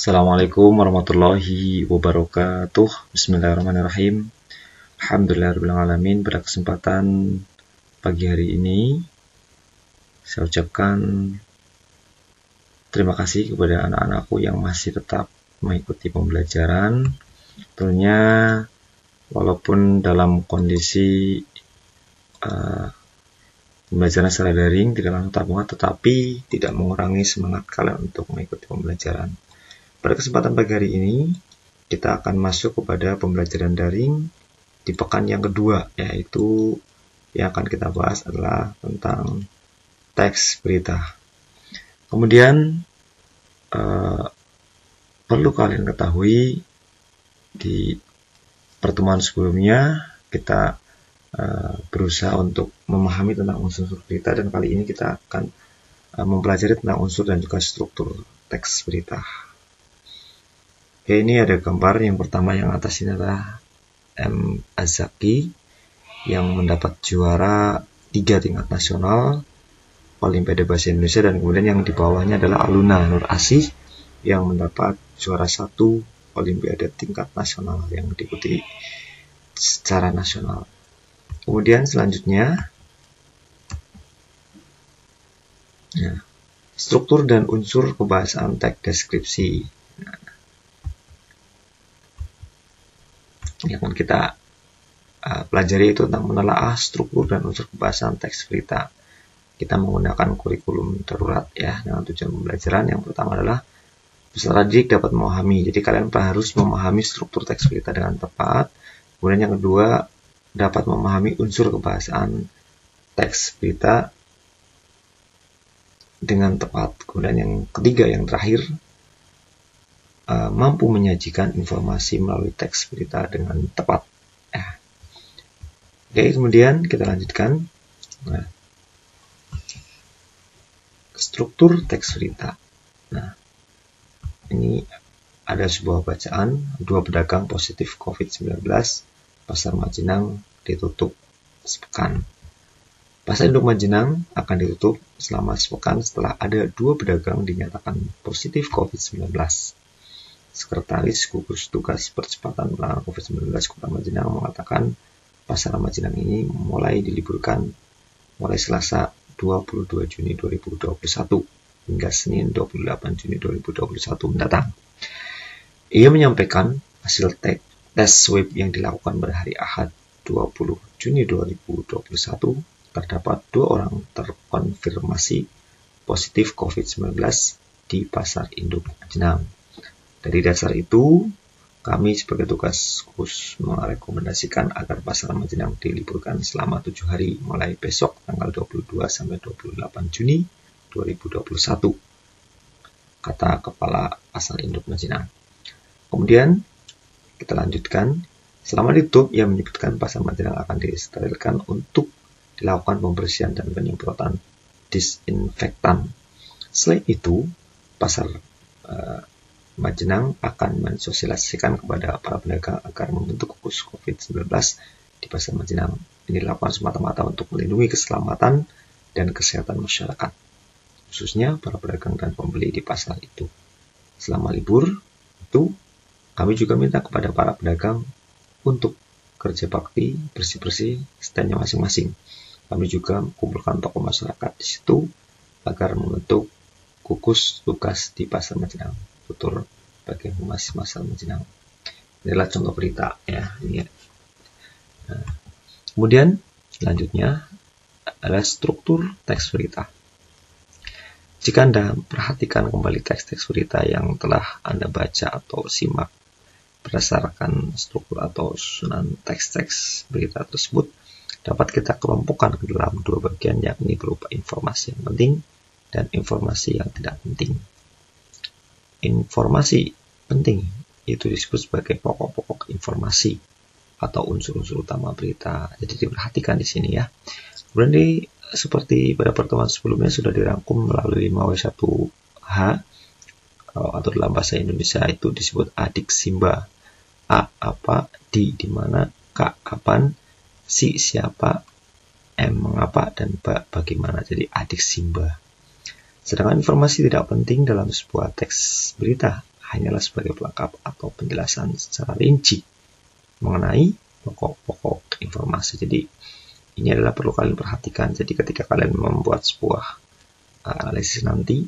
Assalamualaikum warahmatullahi wabarakatuh. Bismillahirrahmanirrahim. Alhamdulillahirrahmanirrahim. Pada kesempatan pagi hari ini, saya ucapkan terima kasih kepada anak-anakku yang masih tetap mengikuti pembelajaran. Tentunya walaupun dalam kondisi pembelajaran secara daring tidak langsung tatap muka, tetapi tidak mengurangi semangat kalian untuk mengikuti pembelajaran. Pada kesempatan pagi hari ini, kita akan masuk kepada pembelajaran daring di pekan yang kedua, yaitu yang akan kita bahas adalah tentang teks berita. Kemudian, perlu kalian ketahui, di pertemuan sebelumnya, kita berusaha untuk memahami tentang unsur-unsur berita, dan kali ini kita akan mempelajari tentang unsur dan juga struktur teks berita. Oke, ini ada gambar yang pertama, yang atas ini adalah M. Azaki yang mendapat juara 3 tingkat nasional Olimpiade Bahasa Indonesia, dan kemudian yang di bawahnya adalah Aluna Nur Asih yang mendapat juara 1 Olimpiade tingkat nasional yang diikuti secara nasional. Kemudian selanjutnya, struktur dan unsur kebahasaan teks deskripsi. Yang akan kita pelajari itu tentang menelaah struktur dan unsur kebahasaan teks berita. Kita menggunakan kurikulum darurat dengan tujuan pembelajaran. Yang pertama adalah peserta didik dapat memahami. Jadi kalian harus memahami struktur teks berita dengan tepat. Kemudian yang kedua, dapat memahami unsur kebahasaan teks berita dengan tepat. Kemudian yang ketiga, yang terakhir, mampu menyajikan informasi melalui teks berita dengan tepat. Oke, kemudian kita lanjutkan. Struktur teks berita. Ini ada sebuah bacaan, 2 pedagang positif COVID-19, Pasar Majenang ditutup sepekan. Pasar induk Majenang akan ditutup selama sepekan setelah ada 2 pedagang dinyatakan positif COVID-19. Sekretaris Gugus Tugas Percepatan Penanganan COVID-19 Kota Majenang mengatakan Pasar Majenang ini mulai diliburkan mulai Selasa 22 Juni 2021 hingga Senin 28 Juni 2021 mendatang. Ia menyampaikan hasil tes swab yang dilakukan pada hari Ahad 20 Juni 2021 terdapat 2 orang terkonfirmasi positif COVID-19 di Pasar Induk Majenang. Dari dasar itu, kami sebagai tugas khusus merekomendasikan agar Pasar Majenang diliburkan selama 7 hari mulai besok tanggal 22 sampai 28 Juni 2021, kata Kepala Pasar Induk Majenang. Kemudian kita lanjutkan. Selama ditutup, ia menyebutkan Pasar Majenang akan disterilkan untuk dilakukan pembersihan dan penyemprotan disinfektan. Selain itu, Pasar Majenang akan mensosialisasikan kepada para pedagang agar membentuk gugus COVID-19 di Pasar Majenang. Ini dilakukan semata-mata untuk melindungi keselamatan dan kesehatan masyarakat, khususnya para pedagang dan pembeli di pasar itu. Selama libur itu, kami juga minta kepada para pedagang untuk kerja bakti, bersih-bersih standnya masing-masing. Kami juga mengumpulkan tokoh masyarakat di situ agar membentuk gugus tugas di Pasar Majenang. Tutur bagi informasi Pasar Majenang. Inilah contoh berita Kemudian selanjutnya adalah struktur teks berita. Jika Anda perhatikan kembali teks-teks berita yang telah Anda baca atau simak berdasarkan struktur atau susunan teks-teks berita tersebut, dapat kita kelompokkan ke dalam 2 bagian, yakni berupa informasi yang penting dan informasi yang tidak penting. Informasi penting itu disebut sebagai pokok-pokok informasi atau unsur-unsur utama berita. Jadi diperhatikan di sini ya. Kemudian seperti pada pertemuan sebelumnya sudah dirangkum melalui 5W1H atau dalam bahasa Indonesia itu disebut adik Simba. A apa, di mana, K kapan, si siapa, M mengapa, dan Ba bagaimana. Jadi adik Simba. Sedangkan informasi tidak penting dalam sebuah teks berita hanyalah sebagai pelengkap atau penjelasan secara rinci mengenai pokok-pokok informasi. Jadi ini adalah perlu kalian perhatikan. Jadi ketika kalian membuat sebuah analisis nanti,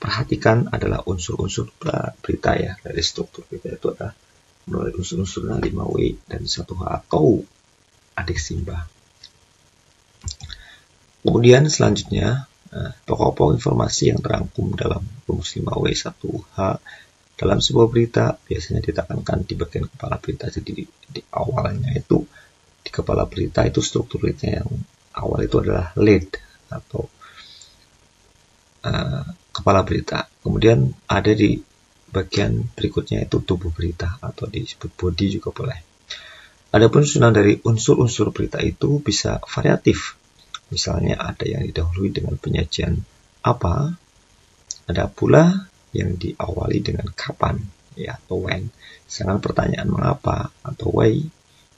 perhatikan adalah unsur-unsur berita ya. Dari struktur berita itu adalah mulai unsur-unsurnya 5W dan 1H atau adik simbah. Kemudian selanjutnya, pokok-pokok informasi yang terangkum dalam rumus 5W 1H dalam sebuah berita biasanya ditekankan di bagian kepala berita. Jadi di awalnya itu, di kepala berita itu struktur berita yang awal itu adalah lead atau kepala berita. Kemudian ada di bagian berikutnya itu tubuh berita atau disebut body juga boleh. Adapun susunan dari unsur-unsur berita itu bisa variatif. Misalnya ada yang didahului dengan penyajian apa, ada pula yang diawali dengan kapan ya atau when. Sedangkan pertanyaan mengapa atau why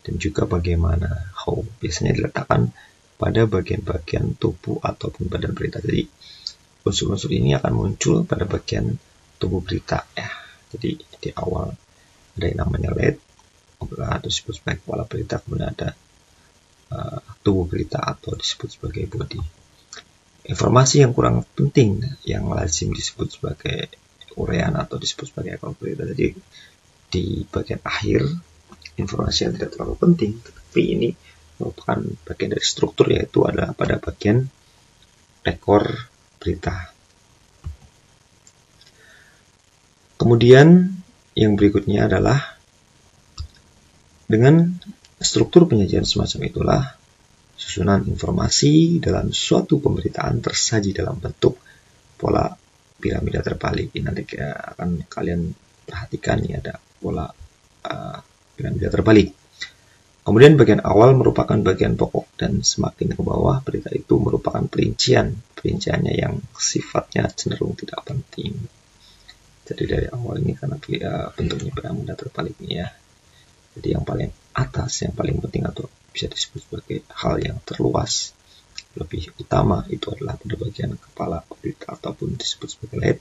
dan juga bagaimana how biasanya diletakkan pada bagian-bagian tubuh ataupun badan berita. Jadi unsur-unsur ini akan muncul pada bagian tubuh berita ya. Jadi di awal ada yang namanya lead atau disebut sebagai kepala berita, kemudian ada tubuh berita atau disebut sebagai body. Informasi yang kurang penting yang lazim disebut sebagai uraian atau disebut sebagai ekor berita. Jadi di bagian akhir informasi yang tidak terlalu penting, tetapi ini merupakan bagian dari struktur, yaitu adalah pada bagian ekor berita. Kemudian yang berikutnya adalah dengan struktur penyajian semacam itulah susunan informasi dalam suatu pemberitaan tersaji dalam bentuk pola piramida terbalik. Ini nanti akan kalian perhatikan, ini ada pola piramida terbalik. Kemudian bagian awal merupakan bagian pokok dan semakin ke bawah berita itu merupakan perinciannya yang sifatnya cenderung tidak penting. Jadi dari awal ini karena bentuknya piramida terbalik ini ya. Jadi yang paling atas, yang paling penting atau bisa disebut sebagai hal yang terluas, lebih utama itu adalah pada bagian kepala berita ataupun disebut sebagai lead.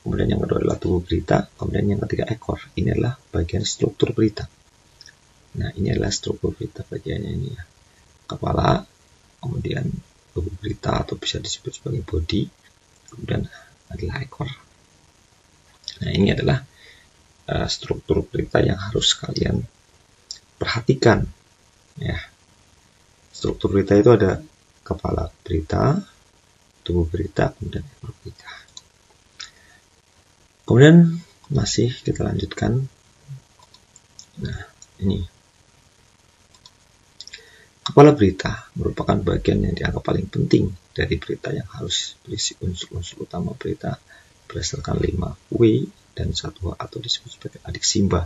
Kemudian yang kedua adalah tubuh berita. Kemudian yang ketiga ekor. Ini adalah bagian struktur berita. Nah ini adalah struktur berita bagiannya ini ya. Kepala, kemudian tubuh berita atau bisa disebut sebagai body, kemudian adalah ekor. Nah ini adalah struktur berita yang harus kalian perhatikan ya. Struktur berita itu ada kepala berita, tubuh berita, kemudian ekor berita. Kemudian masih kita lanjutkan. Nah ini kepala berita merupakan bagian yang dianggap paling penting dari berita yang harus berisi unsur-unsur utama berita berdasarkan 5W dan 1H atau disebut sebagai adik simbah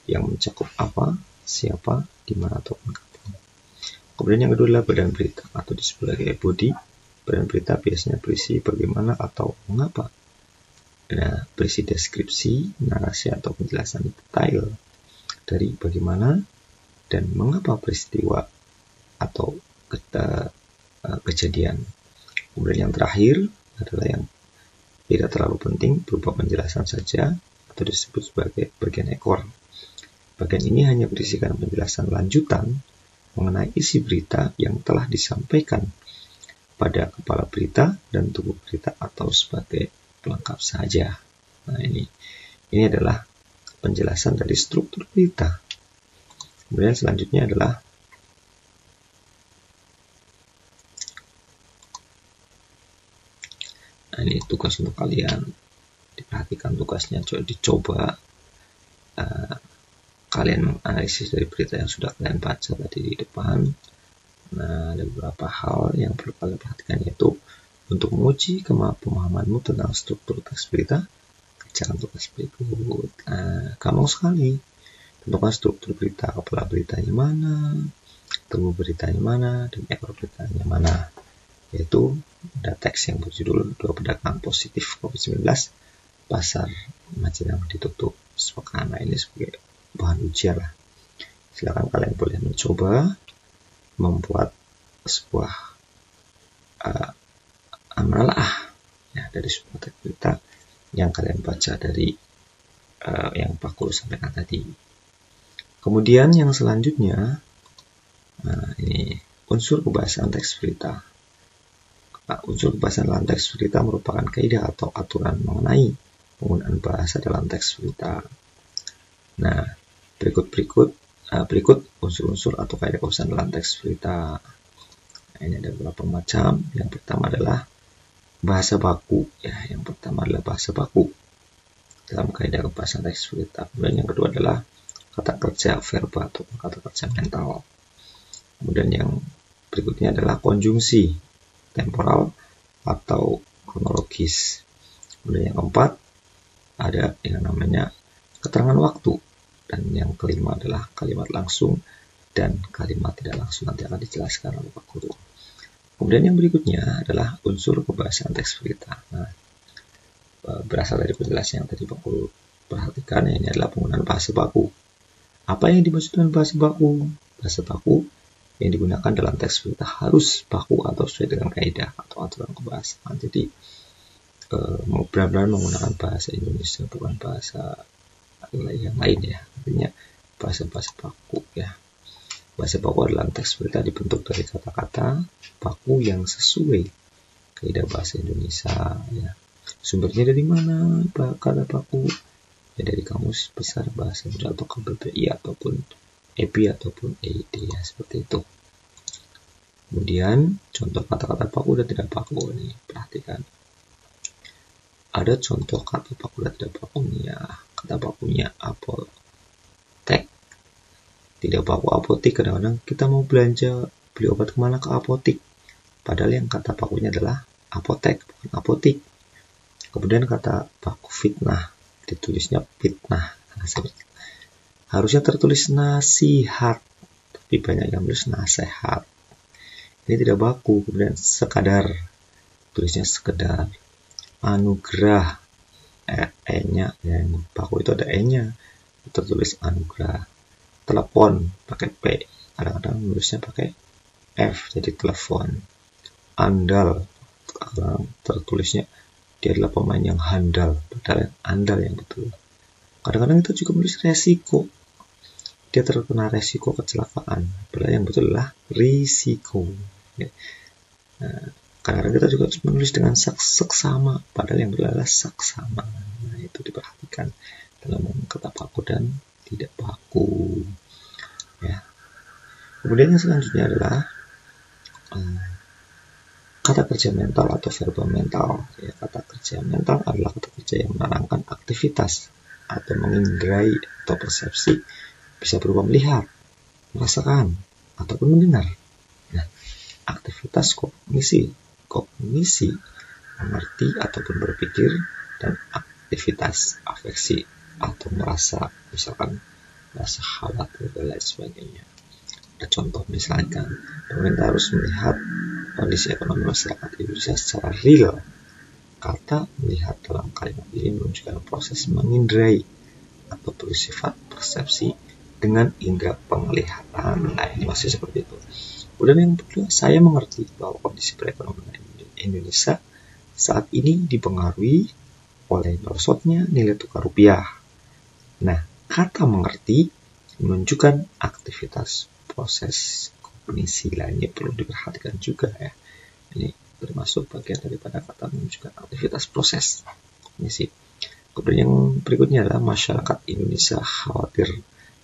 yang mencakup apa, siapa, di mana ataupun kapan. Kemudian yang kedua adalah badan berita atau disebut sebagai body. Badan berita biasanya berisi bagaimana atau mengapa. Nah, berisi deskripsi, narasi atau penjelasan detail dari bagaimana dan mengapa peristiwa atau kejadian. Kemudian yang terakhir adalah yang tidak terlalu penting, berupa penjelasan saja atau disebut sebagai bagian ekor. Bagian ini hanya berisikan penjelasan lanjutan mengenai isi berita yang telah disampaikan pada kepala berita dan tubuh berita atau sebagai pelengkap saja. Nah ini adalah penjelasan dari struktur berita. Kemudian selanjutnya adalah ini tugas untuk kalian, diperhatikan tugasnya, dicoba kalian menganalisis dari berita yang sudah kalian baca tadi di depan. Nah ada beberapa hal yang perlu kalian perhatikan, yaitu untuk menguji pemahamanmu tentang struktur teks berita, kerjakan tugas berikut. Gampang sekali. Tentukan struktur berita, kepala beritanya mana, tubuh beritanya mana, dan ekor beritanya mana. Yaitu ada teks yang berjudul 2 pedagang positif COVID-19, pasar Majenang ditutup sepekan. Nah ini sebagai bahan ujian lah. Silakan kalian boleh mencoba membuat sebuah amalah ya dari sebuah teks berita yang kalian baca dari yang Pak Guru sampaikan tadi. Kemudian yang selanjutnya, ini unsur kebahasaan teks berita. Unsur kebahasaan dalam teks berita merupakan kaidah atau aturan mengenai penggunaan bahasa dalam teks berita. Nah, berikut unsur-unsur atau kaidah kebahasaan dalam teks berita. Nah, ini ada beberapa macam. Yang pertama adalah bahasa baku. Yang pertama adalah bahasa baku dalam kaidah kebahasaan teks berita. Kemudian yang kedua adalah kata kerja verba atau kata kerja mental. Kemudian yang berikutnya adalah konjungsi temporal atau kronologis. Kemudian yang keempat ada yang namanya keterangan waktu, dan yang kelima adalah kalimat langsung dan kalimat tidak langsung, nanti akan dijelaskan oleh Pak Guru. Kemudian yang berikutnya adalah unsur kebahasaan teks berita. Nah, berasal dari penjelasan yang tadi Pak Guru perhatikan, ini adalah penggunaan bahasa baku. Apa yang dimaksud dengan bahasa baku? Bahasa baku yang digunakan dalam teks berita harus baku atau sesuai dengan kaidah atau aturan kebahasaan. Jadi benar-benar menggunakan bahasa Indonesia, bukan bahasa yang lain ya. Artinya bahasa-bahasa baku ya. Bahasa baku adalah teks berita dibentuk dari kata-kata baku yang sesuai kaidah bahasa Indonesia ya. Sumbernya dari mana kata baku? Ya dari Kamus Besar Bahasa Indonesia atau KBBI ataupun EPI ataupun EID ya, seperti itu. Kemudian contoh kata-kata baku dan tidak baku nih, perhatikan. Ada contoh kata baku dan tidak baku nih ya. Kata bakunya apotek. Tidak baku apotik, kadang-kadang kita mau belanja beli obat kemana, ke apotik. Padahal yang kata bakunya adalah apotek, bukan apotik. Kemudian kata baku fitnah, ditulisnya fitnah. Harusnya tertulis nasihat, tapi banyak yang tulis nasehat. Ini tidak baku. Kemudian sekadar, tulisnya sekedar. Anugerah, E-nya, yang baku itu ada E-nya, tertulis anugerah. Telepon pakai P, kadang-kadang tulisnya pakai F, jadi telepon. Andal, tertulisnya dia adalah pemain yang handal, padahal andal yang betul. Kadang-kadang kita juga menulis resiko, dia terkena resiko kecelakaan, padahal yang betul adalah risiko. Nah, kadang-kadang kita juga menulis dengan seksama, padahal yang betul adalah saksama. Nah, itu diperhatikan dalam kata baku dan tidak baku. Ya. Kemudian yang selanjutnya adalah kata kerja mental atau verba mental. Ya, kata kerja mental adalah kata kerja yang menerangkan aktivitas atau mengindrai atau persepsi, bisa berupa melihat, merasakan, ataupun mendengar. Nah, aktivitas kognisi, mengerti ataupun berpikir, dan aktivitas afeksi atau merasa, misalkan merasa khawatir dan lain sebagainya. Ada contoh misalkan, pemerintah harus melihat kondisi ekonomi masyarakat Indonesia secara real. Kata melihat dalam kalimat ini menunjukkan proses mengindrai atau bersifat persepsi dengan indera penglihatan. Nah, ini masih seperti itu. Kemudian yang kedua, saya mengerti bahwa kondisi perekonomian Indonesia saat ini dipengaruhi oleh merosotnya nilai tukar rupiah. Nah, kata mengerti menunjukkan aktivitas proses kognisi lainnya, perlu diperhatikan juga ya. Ini termasuk bagian daripada kata menunjukkan aktivitas proses kognisi. Kemudian yang berikutnya adalah masyarakat Indonesia khawatir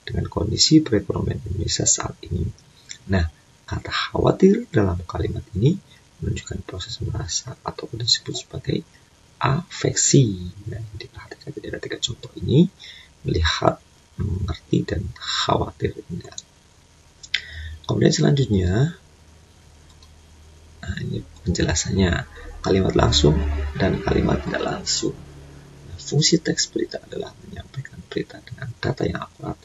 dengan kondisi perekonomian Indonesia saat ini. Nah, kata khawatir dalam kalimat ini menunjukkan proses merasa atau disebut sebagai afeksi. Nah, diperhatikan jadi ada 3 contoh ini: melihat, mengerti, dan khawatir. Kemudian selanjutnya, nah ini penjelasannya, kalimat langsung dan kalimat tidak langsung. Nah, fungsi teks berita adalah menyampaikan berita dengan data yang akurat.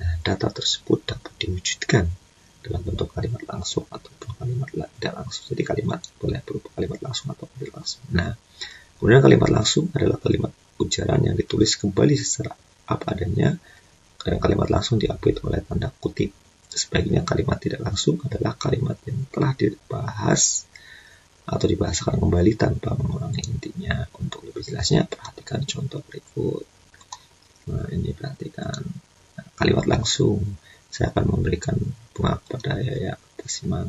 Nah, data tersebut dapat diwujudkan dalam bentuk kalimat langsung ataupun kalimat tidak langsung. Jadi kalimat boleh berupa kalimat langsung atau tidak langsung. Nah, kemudian kalimat langsung adalah kalimat ujaran yang ditulis kembali secara apa adanya, dan kalimat langsung diapit oleh tanda kutip. Sebaliknya, kalimat tidak langsung adalah kalimat yang telah dibahas atau dibahasakan kembali tanpa mengurangi intinya. Untuk lebih jelasnya, perhatikan contoh berikut. Nah, ini perhatikan. Nah, kalimat langsung. Saya akan memberikan bunga kepada Yaya Tasimang.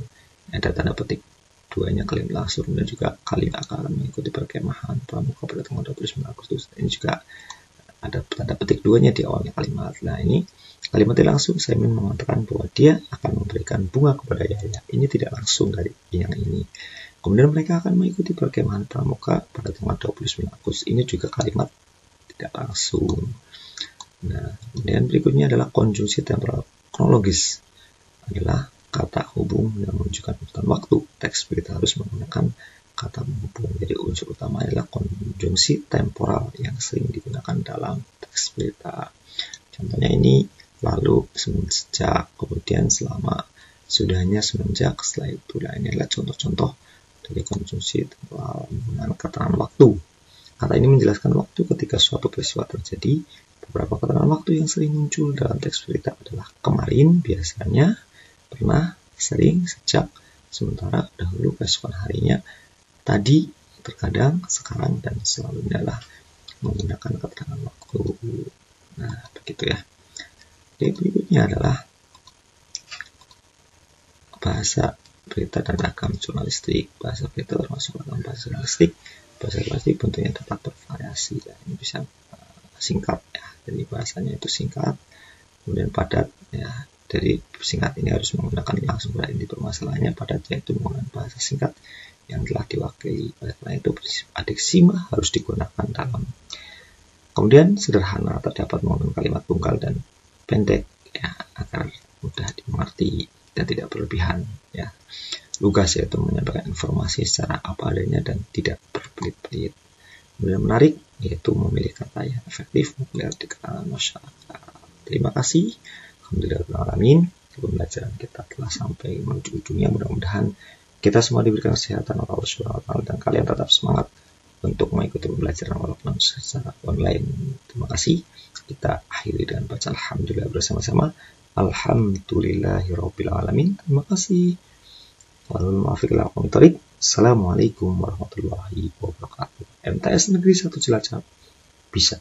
Ada tanda petik duanya kalimat langsung, dan juga kalian akan mengikuti perkemahan pramuka pada tanggal 29 Agustus. Ini juga ada tanda petik duanya di awalnya kalimat. Nah, ini kalimat langsung saya ingin mengatakan bahwa dia akan memberikan bunga kepada Yaya. Ini tidak langsung dari yang ini. Kemudian mereka akan mengikuti perkemahan pramuka pada tanggal 29 Agustus. Ini juga kalimat tidak langsung. Nah, kemudian berikutnya adalah konjungsi temporal kronologis. Adalah kata hubung yang menunjukkan urutan waktu. Teks berita harus menggunakan kata menghubung. Jadi unsur utama adalah konjungsi temporal yang sering digunakan dalam teks berita. Contohnya ini lalu, sejak, kemudian, selama, sudahnya, semenjak, setelah itu. Nah, ini adalah contoh-contoh dari konjungsi temporal menggunakan keterangan waktu. Kata ini menjelaskan waktu ketika suatu peristiwa terjadi. Beberapa keterangan waktu yang sering muncul dalam teks berita adalah kemarin, biasanya, pernah, sering, sejak, sementara, dahulu, keesokan harinya, tadi, terkadang, sekarang, dan selalu. Adalah menggunakan keterangan waktu. Nah, begitu ya. Jadi berikutnya adalah bahasa berita dan ragam jurnalistik. Bahasa berita termasuk dalam bahasa jurnalistik. Bahasa jurnalistik bentuknya dapat bervariasi. Ya, ini bisa singkat ya. Jadi bahasanya itu singkat, kemudian padat ya. Dari singkat ini harus menggunakan langsung pada inti permasalahannya, padat yaitu menggunakan bahasa singkat yang telah diwakili. Oleh karena itu diksi harus digunakan dalam. Kemudian sederhana, terdapat menggunakan kalimat tunggal dan pendek ya, agar mudah dimengerti dan tidak berlebihan ya. Lugas yaitu menyampaikan informasi secara apa adanya dan tidak berbelit-belit. Kemudian menarik yaitu memilih kata yang efektif populer di kalangan masyarakat. Terima kasih. Alhamdulillahirrahmanirrahim. Pembelajaran kita telah sampai menuju ujungnya. Mudah-mudahan kita semua diberikan kesehatan oleh Allah Subhanahu wa Ta'ala dan kalian tetap semangat untuk mengikuti pembelajaran walaupun secara online. Terima kasih. Kita akhiri dengan baca alhamdulillah bersama-sama. Alhamdulillahirabbil alamin. Terima kasih. Assalamualaikum warahmatullahi wabarakatuh. MTS Negeri 1 Cilacap bisa